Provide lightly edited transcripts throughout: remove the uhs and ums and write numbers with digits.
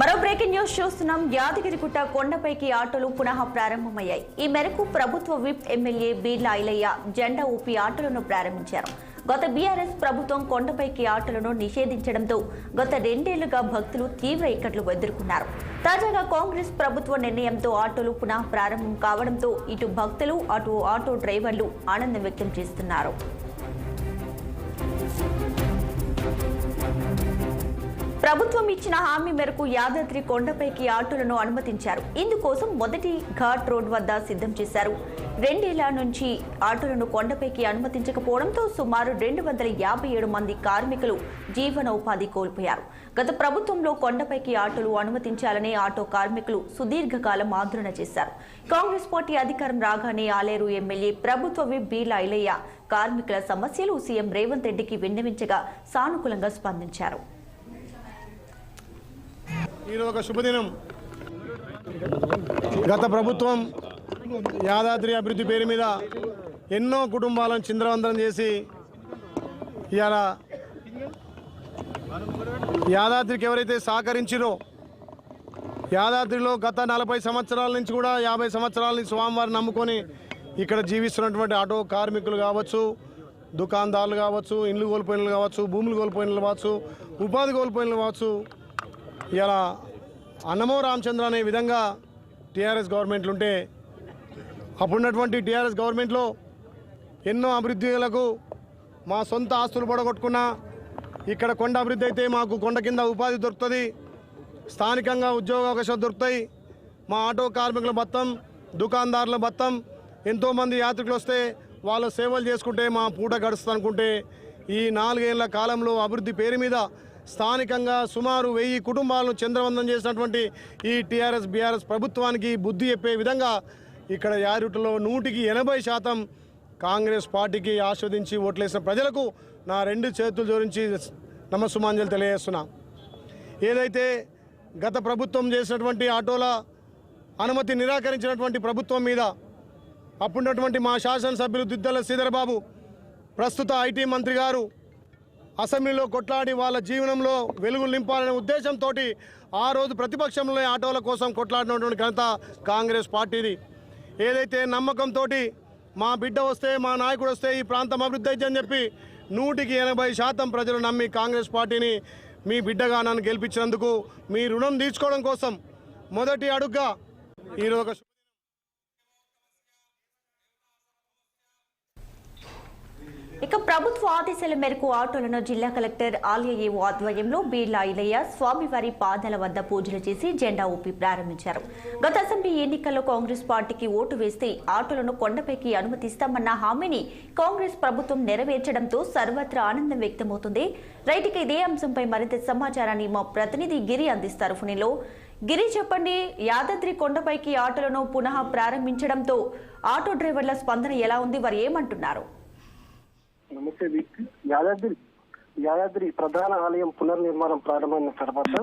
మరో breaking news చూస్తున్నాం. యాదగిరిగుట్ట కొండపైకి ఆటోలు పునః ప్రారంభమయ్యాయి. ఈ మేరకు ప్రభుత్వ విప్ ఎమ్మెల్యే బీర్ల ఐలయ్య జెండా ఊపి ఆటోలను ప్రారంభించారు. గత బీఆర్ఎస్ ప్రభుత్వం కొండపైకి ఆటోలను నిషేధించడంతో గత 2 ఏళ్లుగా భక్తులు తీవ్ర ఇక్కట్లు ఎదుర్కొన్నారు. తాజాగా కాంగ్రెస్ ప్రభుత్వ నిర్ణయంతో ఆటోలు పునః ప్రారంభం కావడంతో ఇటు భక్తులు అటు ఆటో డ్రైవర్లు ఆనందం వ్యక్తం చేస్తున్నారు. ప్రభుత్వం ఇచ్చిన హామీ మేరకు యాదాద్రి కొండపైకి ఆటోలను అనుమతించారు. ఇందుకోసం మొదటి ఘాట్ రోడ్ వద్ద సిద్ధం చేశారు. 2 ఏళ్ల నుంచి ఆటోలను కొండపైకి అనుమతించకపోవడంతో సుమారు 257 మంది కార్మికులు జీవనోపాధి కోల్పోయారు. గత ప్రభుత్వంలో కొండపైకి ఆటోలు అనుమతించాలని ఆటో కార్మికులు సుదీర్ఘకాలం ఆందోళన చేశారు. కాంగ్రెస్ పార్టీ అధికారం రాగానే ఆలేరు ఎమ్మెల్యే ప్రభుత్వ విప్ బీర్ల ఐలయ్య కార్మికుల సమస్యలు సీఎం రేవంత్ రెడ్డికి విన్నవించగా సానుకూలంగా స్పందించారు. ఈరోజు ఒక శుభదినం. గత ప్రభుత్వం యాదాద్రి అభివృద్ధి పేరు మీద ఎన్నో కుటుంబాలను చిందరవందరం చేసి ఇవాళ యాదాద్రికి ఎవరైతే సహకరించిరో యాదాద్రిలో గత 40 సంవత్సరాల నుంచి కూడా 50 సంవత్సరాల నుంచి స్వామివారిని నమ్ముకొని ఇక్కడ జీవిస్తున్నటువంటి ఆటో కార్మికులు కావచ్చు, దుకాణదారులు కావచ్చు, ఇండ్లు కోల్పోయిన కావచ్చు, భూములు కోల్పోయిన కావచ్చు, ఉపాధి కోల్పోయిన కావచ్చు, ఇలా అన్నమో రామచంద్ర అనే విధంగా టీఆర్ఎస్ గవర్నమెంట్లు ఉంటే అప్పుడున్నటువంటి టీఆర్ఎస్ గవర్నమెంట్లో ఎన్నో అభివృద్ధులకు మా సొంత ఆస్తులు పడగొట్టుకున్నా ఇక్కడ కొండ అభివృద్ధి అయితే మాకు కొండ కింద ఉపాధి దొరుకుతుంది, స్థానికంగా ఉద్యోగ అవకాశాలు దొరుకుతాయి, మా ఆటో కార్మికుల బత్తం, దుకాణదారుల బత్తం, ఎంతోమంది యాత్రికులు వస్తే వాళ్ళ సేవలు చేసుకుంటే మా పూట గడుస్తుంది అనుకుంటే ఈ 4 ఏళ్ల కాలంలో అభివృద్ధి పేరు మీద స్థానికంగా సుమారు 1000 కుటుంబాలను చంద్రవందనం చేసినటువంటి ఈ టీఆర్ఎస్ బీఆర్ఎస్ ప్రభుత్వానికి బుద్ధి చెప్పే విధంగా ఇక్కడ యాదగిరిగుట్టలో 180% కాంగ్రెస్ పార్టీకి ఆస్వాదించి ఓట్లేసిన ప్రజలకు నా 2 చేతులు జోడించి నమస్సుమాంజలు తెలియజేస్తున్నా. ఏదైతే గత ప్రభుత్వం చేసినటువంటి ఆటోల అనుమతి నిరాకరించినటువంటి ప్రభుత్వం మీద అప్పుడున్నటువంటి మా శాసనసభ్యులు దిద్దల శ్రీధర్ బాబు, ప్రస్తుత ఐటీ మంత్రి గారు అసెంబ్లీలో కొట్లాడి వాళ్ళ జీవనంలో వెలుగులు నింపాలనే ఉద్దేశంతో ఆ రోజు ప్రతిపక్షంలో ఆటోల కోసం కొట్లాడినటువంటి ఘనత కాంగ్రెస్ పార్టీది. ఏదైతే నమ్మకంతో మా బిడ్డ వస్తే, మా నాయకుడు వస్తే ఈ ప్రాంతం అభివృద్ధి అయితే అని చెప్పి 180% ప్రజలు నమ్మి కాంగ్రెస్ పార్టీని మీ బిడ్డగా నన్ను గెలిపించినందుకు మీ రుణం తీర్చుకోవడం కోసం మొదటి అడుగుగా ఈరోజు ఇక ప్రభుత్వ ఆదేశాల మేరకు ఆటోలను జిల్లా కలెక్టర్ ఆలయ ఆధ్వర్యంలో బీర్ల ఐలయ్య స్వామివారి పాదాల వద్ద పూజలు చేసి జెండా ఊపి ప్రారంభించారు. గత అసెంబ్లీ ఎన్నికల్లో కాంగ్రెస్ పార్టీకి ఓటు వేస్తే ఆటోలను కొండపైకి అనుమతిస్తామన్న హామీని కాంగ్రెస్ ప్రభుత్వం నెరవేర్చడంతో సర్వత్రా ఆనందం వ్యక్తమవుతుంది. రైట్, ఇదే అంశంపై మరింత సమాచారాన్ని మా ప్రతినిధి గిరి అందిస్తారు. ఫోన్లో గిరి, చెప్పండి, యాదాద్రి కొండపైకి ఆటోలను పునః ప్రారంభించడంతో ఆటో డ్రైవర్ల స్పందన ఎలా ఉంది? వారు ఏమంటున్నారు? నమస్తే. యాదాద్రి ప్రధాన ఆలయం పునర్నిర్మాణం ప్రారంభమైన తర్వాత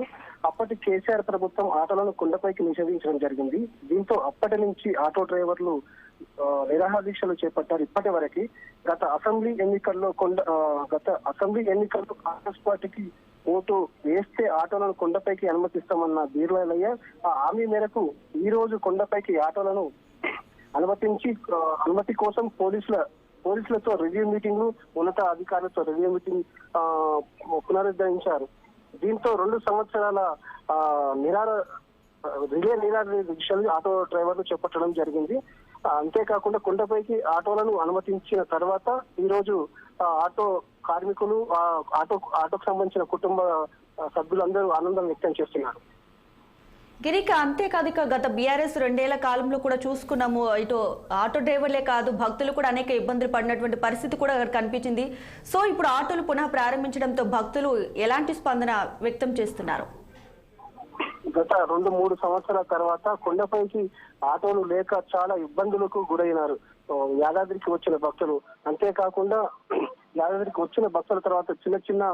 అప్పటి కేసీఆర్ ప్రభుత్వం ఆటోలను కొండపైకి నిషేధించడం జరిగింది. దీంతో అప్పటి నుంచి ఆటో డ్రైవర్లు నిరాహార దీక్షలు చేపట్టారు. ఇప్పటి వరకు గత అసెంబ్లీ ఎన్నికల్లో కాంగ్రెస్ పార్టీకి ఓటు వేస్తే ఆటోలను కొండపైకి అనుమతిస్తామన్న బీర్ల ఐలయ్య ఆ హామీ మేరకు ఈ రోజు కొండపైకి ఆటోలను అనుమతి కోసం పోలీసులతో రివ్యూ మీటింగ్లు, ఉన్నత అధికారులతో రివ్యూ మీటింగ్ పునరుద్ధరించారు. దీంతో 2 సంవత్సరాల నిరాహార దీక్షలు ఆటో డ్రైవర్లు చేపట్టడం జరిగింది. అంతేకాకుండా కొండపైకి ఆటోలను అనుమతించిన తర్వాత ఈ రోజు ఆటో కార్మికులు, ఆటోకు సంబంధించిన కుటుంబ సభ్యులందరూ ఆనందం వ్యక్తం చేస్తున్నారు. గిరిక, అంతేకాదు ఇక గత బీఆర్ఎస్ 2 ఏళ్ల కాలంలో కూడా చూసుకున్నాము. ఇటు ఆటో డ్రైవర్లే కాదు, భక్తులు కూడా అనేక ఇబ్బందులు పడినటువంటి పరిస్థితి కూడా కనిపించింది. సో ఇప్పుడు ఆటోలు పునః ప్రారంభించడంతో భక్తులు ఎలాంటి స్పందన వ్యక్తం చేస్తున్నారు? గత 2-3 సంవత్సరాల తర్వాత కొండపైకి ఆటోలు లేక చాలా ఇబ్బందులకు గురైనారు యాదాద్రికి వచ్చిన భక్తులు. అంతేకాకుండా యాదాద్రికి వచ్చిన భక్తుల తర్వాత చిన్న చిన్న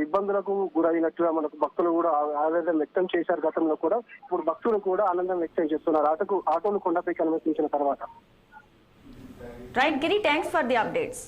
ఇబ్బందులకు గురైనట్టుగా మనకు భక్తులు కూడా ఆవేదన వ్యక్తం చేశారు గతంలో కూడా. ఇప్పుడు భక్తులు కూడా ఆనందం వ్యక్తం చేస్తున్నారు ఆటోలు కొండపైకి అనుమతించిన తర్వాత. Right Giri, thanks for the updates.